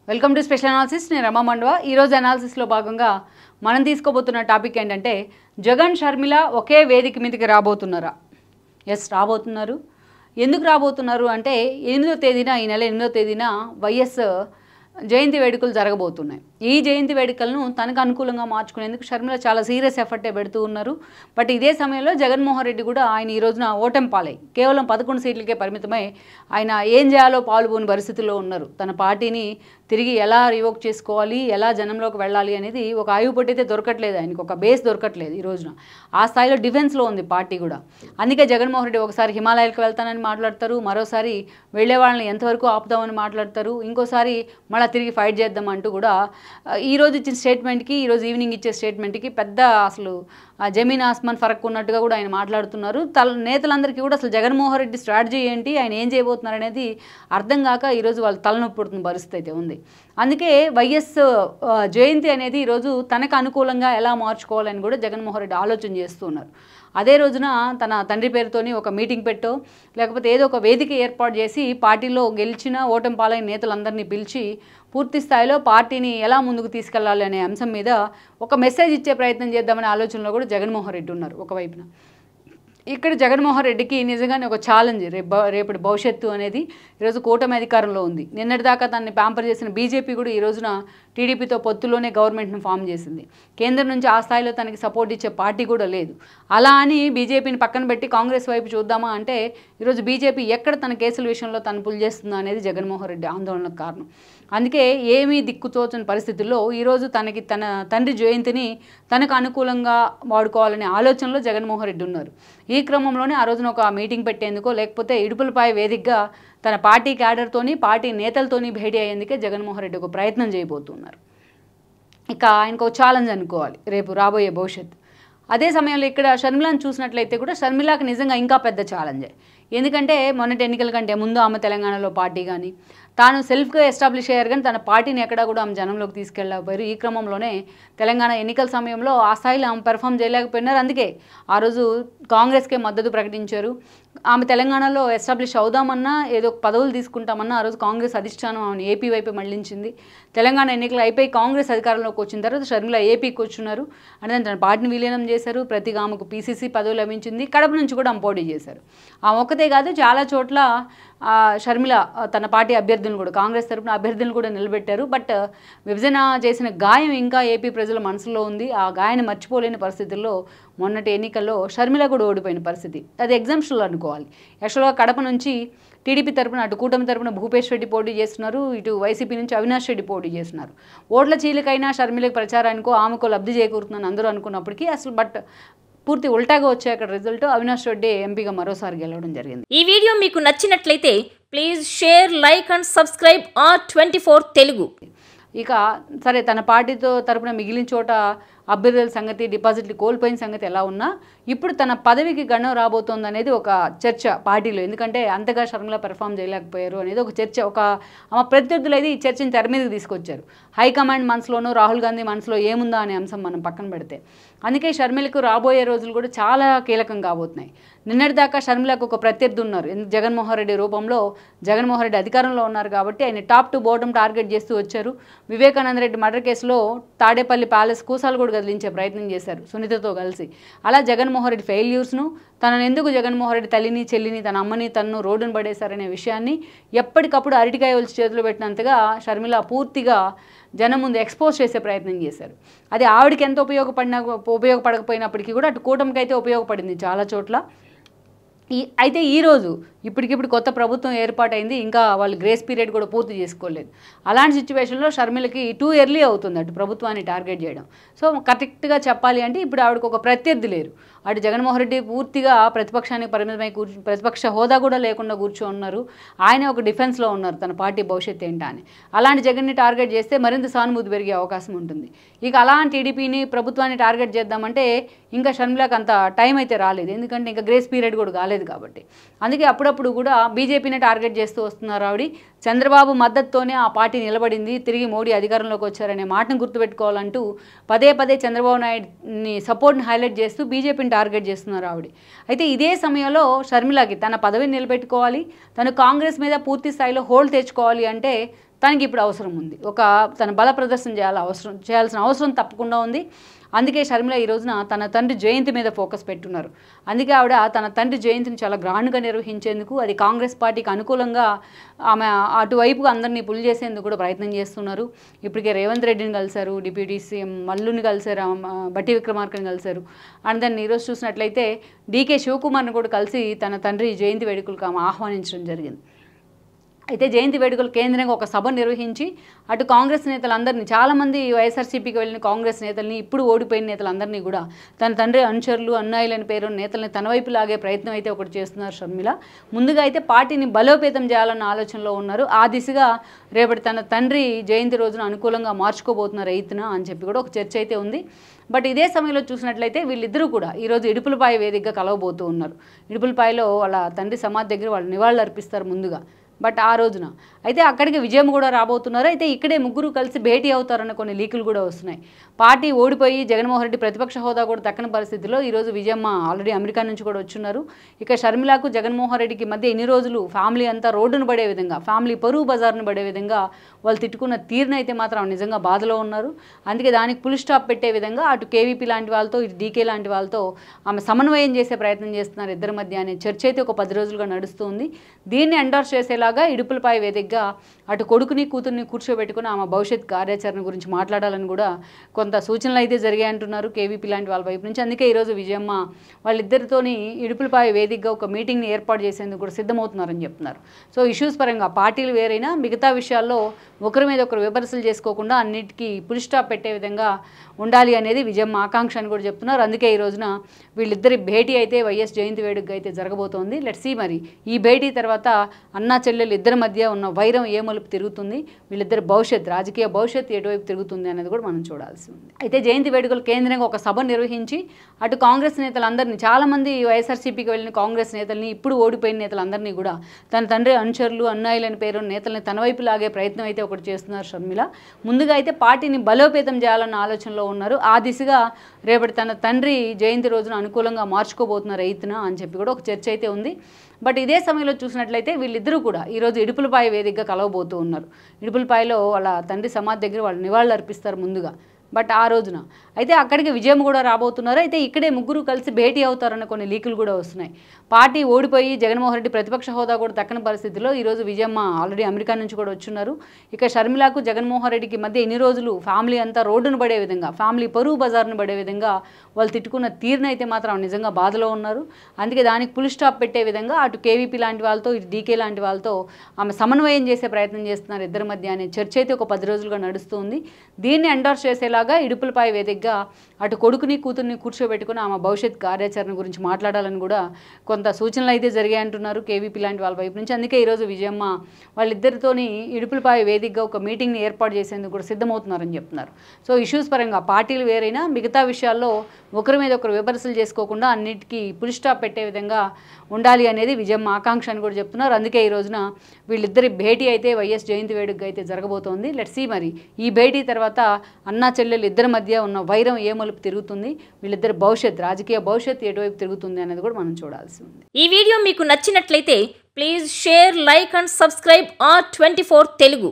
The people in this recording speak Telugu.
Welcome to special analysis. నేను రమా మండవ. ఈరోజు అనాలిసిస్లో భాగంగా మనం తీసుకోబోతున్న టాపిక్ ఏంటంటే జగన్ షర్మిల ఒకే వేదిక మీదకి రాబోతున్నారా? ఎస్, రాబోతున్నారు. ఎందుకు రాబోతున్నారు అంటే 8వ తేదీన, ఈ నెల 8వ తేదీన వైఎస్ జయంతి వేడుకలు జరగబోతున్నాయి. ఈ జయంతి వేడుకలను తనకు అనుకూలంగా మార్చుకునేందుకు షర్మిల చాలా సీరియస్ ఎఫర్టే పెడుతూ ఉన్నారు. బట్ ఇదే సమయంలో జగన్మోహన్ రెడ్డి కూడా ఆయన ఈ రోజున ఓటమి పాలై కేవలం 11 సీట్లకే పరిమితమై ఆయన ఏం చేయాలో పాలుపోని పరిస్థితుల్లో ఉన్నారు. తన పార్టీని తిరిగి ఎలా రివోక్ చేసుకోవాలి, ఎలా జనంలోకి వెళ్ళాలి అనేది ఒక ఆయువు అయితే దొరకట్లేదు, ఆయనకు ఒక బేస్ దొరకట్లేదు. ఈ రోజున ఆ స్థాయిలో డిఫెన్స్లో ఉంది పార్టీ కూడా. అందుకే జగన్మోహన్ రెడ్డి ఒకసారి హిమాలయాలకు వెళ్తానని మాట్లాడతారు, మరోసారి వెళ్ళే వాళ్ళని ఎంతవరకు ఆపుదామని మాట్లాడతారు, ఇంకోసారి మళ్ళీ తిరిగి ఫైట్ చేద్దామంటూ కూడా ఈరోజు ఇచ్చిన స్టేట్మెంట్కి, ఈరోజు ఈవినింగ్ ఇచ్చే స్టేట్మెంట్కి పెద్ద అసలు జమీన్ ఆస్మాన్ ఫరక్ ఉన్నట్టుగా కూడా ఆయన మాట్లాడుతున్నారు. నేతలందరికీ కూడా అసలు జగన్మోహన్ రెడ్డి స్ట్రాటజీ ఏంటి, ఆయన ఏం చేయబోతున్నారు అనేది అర్థం కాక ఈరోజు వాళ్ళు తలనొప్పి పుడుతున్న పరిస్థితి అయితే ఉంది. అందుకే వైఎస్ జయంతి అనేది ఈరోజు తనకు అనుకూలంగా ఎలా మార్చుకోవాలని కూడా జగన్మోహన్ రెడ్డి ఆలోచన చేస్తున్నారు. అదే రోజున తన తండ్రి పేరుతోని ఒక మీటింగ్ పెట్టో లేకపోతే ఏదో ఒక వేదిక ఏర్పాటు చేసి పార్టీలో గెలిచిన ఓటమి పాలైన నేతలందరినీ పిలిచి పూర్తి స్థాయిలో పార్టీని ఎలా ముందుకు తీసుకెళ్లాలి అనే అంశం మీద ఒక మెసేజ్ ఇచ్చే ప్రయత్నం చేద్దామనే ఆలోచనలో కూడా జగన్మోహన్ రెడ్డి ఉన్నారు. ఒకవైపున ఇక్కడ జగన్మోహన్ రెడ్డికి నిజంగానే ఒక ఛాలెంజ్, రేపటి భవిష్యత్తు అనేది ఈరోజు కూటమి అధికారంలో ఉంది. నిన్నటిదాకా తనని ప్యాంపర్ చేసిన బీజేపీ కూడా ఈ రోజున టీడీపీతో పొత్తులోనే గవర్నమెంట్ను ఫామ్ చేసింది. కేంద్రం నుంచి ఆ స్థాయిలో తనకి సపోర్ట్ ఇచ్చే పార్టీ కూడా లేదు. అలా అని బీజేపీని పక్కన పెట్టి కాంగ్రెస్ వైపు చూద్దామా అంటే ఈరోజు బీజేపీ ఎక్కడ తన కేసుల విషయంలో తను పుల్ చేస్తుందా అనేది జగన్మోహన్ రెడ్డి ఆందోళనకు కారణం. అందుకే ఏమీ దిక్కుతోచని పరిస్థితుల్లో ఈరోజు తన తండ్రి జయంతిని తనకు అనుకూలంగా వాడుకోవాలనే ఆలోచనలో జగన్మోహన్ రెడ్డి ఉన్నారు. ఈ క్రమంలోనే ఆ రోజున ఒక మీటింగ్ పెట్టేందుకో లేకపోతే ఇడుపులపై వేదికగా తన పార్టీ క్యాడర్తోని, పార్టీ నేతలతోని భేటీ అయ్యేందుకే జగన్మోహన్ రెడ్డి ఒక ప్రయత్నం చేయబోతున్నారు. ఇక ఆయనకు ఒక ఛాలెంజ్ అనుకోవాలి రేపు రాబోయే భవిష్యత్తు. అదే సమయంలో ఇక్కడ షర్మిలాను చూసినట్లయితే కూడా షర్మిలాకి నిజంగా ఇంకా పెద్ద ఛాలెంజే. ఎందుకంటే మొన్నటి ఎన్నికల కంటే ముందు ఆమె తెలంగాణలో పార్టీ కానీ తాను సెల్ఫ్గా ఎస్టాబ్లిష్ అయ్యారు, కానీ తన పార్టీని ఎక్కడా కూడా ఆమె జనంలోకి తీసుకెళ్ళకపోయారు. ఈ క్రమంలోనే తెలంగాణ ఎన్నికల సమయంలో ఆ స్థాయిలో ఆమె పెర్ఫామ్ చేయలేకపోయినారు. అందుకే ఆ రోజు కాంగ్రెస్కే మద్దతు ప్రకటించారు. ఆమె తెలంగాణలో ఎస్టాబ్లిష్ అవుదామన్నా, ఏదో పదవులు తీసుకుంటామన్నా ఆ రోజు కాంగ్రెస్ అధిష్టానం ఆమెను ఏపీ వైపు మళ్లించింది. తెలంగాణ ఎన్నికలు అయిపోయి కాంగ్రెస్ అధికారంలోకి వచ్చిన తర్వాత షర్మిల ఏపీకి వచ్చున్నారు. అంటే తన పార్టీని విలీనం చేశారు. ప్రతిగా ఆమెకు పీసీసీ పదవి లభించింది. కడప నుంచి కూడా ఆమె పోటీ చేశారు. ఆమె ఒక్కతే కాదు, చాలా చోట్ల షర్మిల తన పార్టీ అభ్యర్థులను కూడా, కాంగ్రెస్ తరపున అభ్యర్థులను కూడా నిలబెట్టారు. బట్ విభజన చేసిన గాయం ఇంకా ఏపీ ప్రజల మనసులో ఉంది. ఆ గాయాన్ని మర్చిపోలేని పరిస్థితుల్లో మొన్నటి ఎన్నికల్లో షర్మిల కూడా ఓడిపోయిన పరిస్థితి. అది ఎగ్జాంపుల్ అనుకోవాలి. యాక్చువల్గా కడప నుంచి టీడీపీ తరపున, అటు కూటమి తరపున భూపేష్ రెడ్డి పోటీ చేస్తున్నారు, ఇటు వైసీపీ నుంచి అవినాష్ రెడ్డి పోటీ చేస్తున్నారు. ఓట్ల చీలికైనా షర్మిలకు ప్రచారానికో ఆమెకో లబ్ధి చేకూరుతుందని అందరూ అనుకున్నప్పటికీ అసలు బట్ పూర్తి ఉల్టాగా వచ్చే అక్కడ రిజల్ట్ అవినాష్ రెడ్డి ఎంపీగా మరోసారి గెలవడం జరిగింది. ఈ వీడియో మీకు నచ్చినట్లయితే please share, like and subscribe R24 Telugu. ఇక సరే, తన పార్టీతో తరపున మిగిలిన చోట అభ్యర్థుల సంగతి, డిపాజిట్లు కోల్పోయిన సంగతి ఎలా ఉన్నా ఇప్పుడు తన పదవికి గణం రాబోతోంది అనేది ఒక చర్చ పార్టీలో. ఎందుకంటే అంతగా షర్మిల పెర్ఫామ్ చేయలేకపోయారు అనేది ఒక చర్చ. ఒక ఆమె ప్రత్యర్థులు అయితే ఈ చర్చని తెర మీదకి తీసుకొచ్చారు. హైకమాండ్ మనసులోనూ రాహుల్ గాంధీ మనసులో ఏముందా అనే అంశం మనం పక్కన పెడితే, అందుకే షర్మిలకు రాబోయే రోజులు కూడా చాలా కీలకం కాబోతున్నాయి. నిన్నటిదాకా షర్మిలకు ఒక ప్రత్యర్థి ఉన్నారు. జగన్మోహన్ రెడ్డి రూపంలో. జగన్మోహన్ రెడ్డి అధికారంలో ఉన్నారు కాబట్టి ఆయన టాప్ టు బాటమ్ టార్గెట్ చేస్తూ వచ్చారు. వివేకానంద రెడ్డి మర్డర్ కేసులో తాడేపల్లి ప్యాలెస్ కూసాలు కూడా కదిలించే ప్రయత్నం చేశారు సునీతతో కలిసి. అలా జగన్మోహన్ రెడ్డి ఫెయిల్యూర్స్ను, తనను ఎందుకు జగన్మోహన్ రెడ్డి తల్లిని, చెల్లిని, తన అమ్మని, తనను రోడ్డును పడేశారనే విషయాన్ని ఎప్పటికప్పుడు అరటికాయ ఒలిచి చేతిలో పెట్టినంతగా షర్మిల పూర్తిగా జనం ముందు ఎక్స్పోజ్ చేసే ప్రయత్నం చేశారు. అది ఆవిడకి ఎంత ఉపయోగపడకపోయినప్పటికీ కూడా అటు కూటమికి అయితే ఉపయోగపడింది చాలా చోట్ల. అయితే ఈరోజు ఇప్పటికిప్పుడు కొత్త ప్రభుత్వం ఏర్పాటైంది, ఇంకా వాళ్ళు గ్రేస్ పీరియడ్ కూడా పూర్తి చేసుకోలేదు. అలాంటి సిచ్యువేషన్లో షర్మిలకి టూ ఎర్లీ అవుతుంది అటు ప్రభుత్వాన్ని టార్గెట్ చేయడం. సో కరెక్ట్గా చెప్పాలి అంటే ఇప్పుడు ఆవిడకు ఒక ప్రత్యర్థి లేరు. అటు జగన్మోహన్ రెడ్డి పూర్తిగా ప్రతిపక్షానికి పరిమితమై ప్రతిపక్ష హోదా కూడా లేకుండా కూర్చోన్నారు. ఆయన ఒక డిఫెన్స్లో ఉన్నారు తన పార్టీ భవిష్యత్తు ఏంటా అని. అలాంటి జగన్ని టార్గెట్ చేస్తే మరింత సానుభూతి పెరిగే అవకాశం ఉంటుంది. ఇక అలాంటి టీడీపీని, ప్రభుత్వాన్ని టార్గెట్ చేద్దామంటే ఇంకా షర్మిలకు అంత టైం అయితే రాలేదు. ఎందుకంటే ఇంకా గ్రేస్ పీరియడ్ కూడా కాలేదు కాబట్టి. అందుకే అప్పుడప్పుడు కూడా బీజేపీని టార్గెట్ చేస్తూ వస్తున్నారు ఆవిడ. చంద్రబాబు మద్దతుతోనే ఆ పార్టీ నిలబడింది, తిరిగి మోడీ అధికారంలోకి వచ్చారనే మాటను గుర్తుపెట్టుకోవాలంటూ పదే పదే చంద్రబాబు నాయుడుని సపోర్ట్ని హైలైట్ చేస్తూ బీజేపీని టార్గెట్ చేస్తున్నారు ఆవిడ. అయితే ఇదే సమయంలో షర్మిలకి తన పదవిని నిలబెట్టుకోవాలి, తను కాంగ్రెస్ మీద పూర్తి స్థాయిలో హోల్డ్ తెచ్చుకోవాలి అంటే తనకి ఇప్పుడు అవసరం ఉంది. తన బల ప్రదర్శన చేయాల్సిన అవసరం తప్పకుండా ఉంది. అందుకే షర్మిల ఈ రోజున తన తండ్రి జయంతి మీద ఫోకస్ పెట్టున్నారు. అందుకే ఆవిడ తన తండ్రి జయంతిని చాలా గ్రాండ్గా నిర్వహించేందుకు, అది కాంగ్రెస్ పార్టీకి అనుకూలంగా ఆమె అటువైపుగా అందరినీ పుల్ చేసేందుకు కూడా ప్రయత్నం చేస్తున్నారు. ఇప్పటికే రేవంత్ రెడ్డిని కలిశారు, డిప్యూటీ సీఎం మల్లుని కలిశారు, బట్టి విక్రమార్కని కలిశారు. అండ్ దాన్ని ఈరోజు చూసినట్లయితే డీకే శివకుమార్ని కూడా కలిసి తన తండ్రి జయంతి వేడుకలకు ఆమె ఆహ్వానించడం జరిగింది. అయితే జయంతి వేడుకలు కేంద్రంగా ఒక సభ నిర్వహించి అటు కాంగ్రెస్ నేతలందరినీ, చాలామంది వైఎస్ఆర్సీపీకి వెళ్ళిన కాంగ్రెస్ నేతల్ని, ఇప్పుడు ఓడిపోయిన నేతలందరినీ కూడా తన తండ్రి అనుచరులు, అన్నాయిలని పేరు నేతల్ని తన వైపు లాగే ప్రయత్నం అయితే ఒకటి చేస్తున్నారు షర్మిల. ముందుగా అయితే పార్టీని బలోపేతం చేయాలన్న ఆలోచనలో ఉన్నారు. ఆ దిశగా రేపటి తన తండ్రి జయంతి రోజున అనుకూలంగా మార్చుకోబోతున్నారు రైతున అని చెప్పి కూడా ఒక చర్చ అయితే ఉంది. బట్ ఇదే సమయంలో చూసినట్లయితే వీళ్ళిద్దరూ కూడా ఈరోజు ఇడుపులపాయ వేదికగా కలవబోతూ ఉన్నారు. ఇడుపులపాయలో వాళ్ళ తండ్రి సమాధి దగ్గర వాళ్ళు నివాళులు అర్పిస్తారు ముందుగా. బట్ ఆ రోజున అయితే అక్కడికి విజయం కూడా రాబోతున్నారు. అయితే ఇక్కడే ముగ్గురు కలిసి భేటీ అవుతారన్న కొన్ని లీకులు కూడా వస్తున్నాయి. పార్టీ ఓడిపోయి జగన్మోహన్ రెడ్డి ప్రతిపక్ష హోదా కూడా దక్కని పరిస్థితిలో ఈరోజు విజయమ్మ ఆల్రెడీ అమెరికా నుంచి కూడా వచ్చున్నారు. ఇక షర్మిలకు జగన్మోహన్ రెడ్డికి మధ్య ఇన్ని రోజులు ఫ్యామిలీ అంతా రోడ్డును పడే విధంగా, ఫ్యామిలీ పరువు బజార్ను పడే విధంగా వాళ్ళు తిట్టుకున్న తీరునైతే మాత్రం నిజంగా బాధలో ఉన్నారు. అందుకే దానికి ఫుల్ స్టాప్ పెట్టే విధంగా అటు కేవీపీ లాంటి వాళ్ళతో, ఇటు డీకే లాంటి వాళ్ళతో ఆమె సమన్వయం చేసే ప్రయత్నం చేస్తున్నారు ఇద్దరి మధ్య అనే చర్చ అయితే ఒక 10 రోజులుగా నడుస్తుంది. దీన్ని ఎండోర్స్ చేసేలాగా ఇడుపులపాయ వేదికగా అటు కొడుకుని కూతుర్ని కూర్చోబెట్టుకుని ఆమె భవిష్యత్ కార్యాచరణ గురించి మాట్లాడాలని కూడా కొంత సూచనలు అయితే జరిగాయంటున్నారు కేవీపీ లాంటి వాళ్ళ వైపు నుంచి. అందుకే ఈరోజు విజయమ్మ వాళ్ళిద్దరితోని ఇడుపులపాయ వేదికగా ఒక మీటింగ్ని ఏర్పాటు చేసేందుకు కూడా సిద్ధమవుతున్నారని చెప్తున్నారు. సో ఇష్యూస్ పరంగా పార్టీలు వేరైనా మిగతా విషయాల్లో ఒకరి మీద ఒకరు విమర్శలు చేసుకోకుండా అన్నిటికీ ఫుల్ స్టాప్ పెట్టే విధంగా ఉండాలి అనేది విజయమ్మ ఆకాంక్ష అని కూడా చెప్తున్నారు. అందుకే ఈ రోజున వీళ్ళిద్దరి భేటీ అయితే వైఎస్ జయంతి వేడుకగా అయితే జరగబోతోంది. లెట్స్ సీ మరి ఈ భేటీ తర్వాత అన్నా చెల్లెలు ఇద్దరి మధ్య ఉన్న వైరం ఏ మలుపు తిరుగుతుంది, వీళ్ళిద్దరి రాజకీయ భవిష్యత్తు ఎటువైపు తిరుగుతుంది అనేది కూడా మనం చూడాల్సి ఉంది. అయితే జయంతి వేడుకలు కేంద్రంగా ఒక సభ నిర్వహించి అటు కాంగ్రెస్ నేతలందరినీ, చాలామంది వైఎస్ఆర్సీపీకి వెళ్ళిన కాంగ్రెస్ నేతల్ని, ఇప్పుడు ఓడిపోయిన నేతలందరినీ కూడా తన తండ్రి అనుచరులు, అన్నాయిలని పేరు నేతల్ని తన వైపు లాగే ప్రయత్నం అయితే ఒకటి చేస్తున్నారు షర్మిల. ముందుగా అయితే పార్టీని బలోపేతం చేయాలన్న ఆలోచనలో ఉన్నారు. ఆ దిశగా రేపటి తన తండ్రి జయంతి రోజున అనుకూలంగా మార్చుకోబోతున్నారు రైతున అని చెప్పి కూడా ఒక చర్చ అయితే ఉంది. బట్ ఇదే సమయంలో చూసినట్లయితే వీళ్ళిద్దరూ కూడా ఈరోజు ఇడుపులపాయ వేదికగా కలవబోతూ ఉన్నారు. ఇడుపులపాయలో వాళ్ళ తండ్రి సమాధి దగ్గర వాళ్ళు నివాళులు అర్పిస్తారు ముందుగా. బట్ ఆ రోజున అయితే అక్కడికి విజయం కూడా రాబోతున్నారు. అయితే ఇక్కడే ముగ్గురు కలిసి భేటీ అవుతారన్న కొన్ని లీకులు కూడా వస్తున్నాయి. పార్టీ ఓడిపోయి జగన్మోహన్ రెడ్డి ప్రతిపక్ష హోదా కూడా దక్కని పరిస్థితిలో ఈరోజు విజయమ్మ ఆల్రెడీ అమెరికా నుంచి కూడా వచ్చున్నారు. ఇక షర్మిలకు జగన్మోహన్ రెడ్డికి మధ్య ఇన్ని రోజులు ఫ్యామిలీ అంతా రోడ్డును పడే విధంగా, ఫ్యామిలీ పరువు బజార్ను పడే విధంగా వాళ్ళు తిట్టుకున్న తీరునైతే మాత్రం నిజంగా బాధలో ఉన్నారు. అందుకే దానికి ఫుల్ స్టాప్ పెట్టే విధంగా అటు కేవీపీ లాంటి వాళ్ళతో, ఇటు డీకే లాంటి వాళ్ళతో ఆమె సమన్వయం చేసే ప్రయత్నం చేస్తున్నారు ఇద్దరి మధ్య అనే చర్చ అయితే ఒక 10 రోజులుగా నడుస్తుంది. దీన్ని ఎండోర్స్ చేసేలాగా ఇడుపులపాయ వేదికగా అటు కొడుకుని కూతుర్ని కూర్చోబెట్టుకుని ఆమె భవిష్యత్ కార్యాచరణ గురించి మాట్లాడాలని కూడా కొంత సూచనలు అయితే జరిగాయంటున్నారు కేవీపీ లాంటి వాళ్ళ వైపు నుంచి. అందుకే ఈరోజు విజయమ్మ వాళ్ళిద్దరితోని ఇడుపులపాయ వేదికగా ఒక మీటింగ్ని ఏర్పాటు చేసేందుకు కూడా సిద్ధమవుతున్నారని చెప్తున్నారు. సో ఇష్యూస్ పరంగా పార్టీలు వేరైనా మిగతా విషయాల్లో ఒకరి మీద ఒకరు విమర్శలు చేసుకోకుండా అన్నిటికీ ఫుల్ స్టాప్ పెట్టే విధంగా ఉండాలి అనేది విజయమ్మ ఆకాంక్ష అని కూడా చెప్తున్నారు. అందుకే ఈ రోజున వీళ్ళిద్దరి భేటీ అయితే వైఎస్ జయంతి వేడుకగా అయితే జరగబోతోంది. లెట్స్ సీ మరి ఈ భేటీ తర్వాత అన్నా చెల్లెలు ఇద్దరి మధ్య ఉన్న వైరం ఏ మలుపు తిరుగుతుంది, వీళ్ళిద్దరి రాజకీయ భవిష్యత్తు ఎటువైపు తిరుగుతుంది అనేది కూడా మనం చూడాల్సి ఉంది. ఈ వీడియో మీకు నచ్చినట్లయితే please share, like and subscribe R24 Telugu.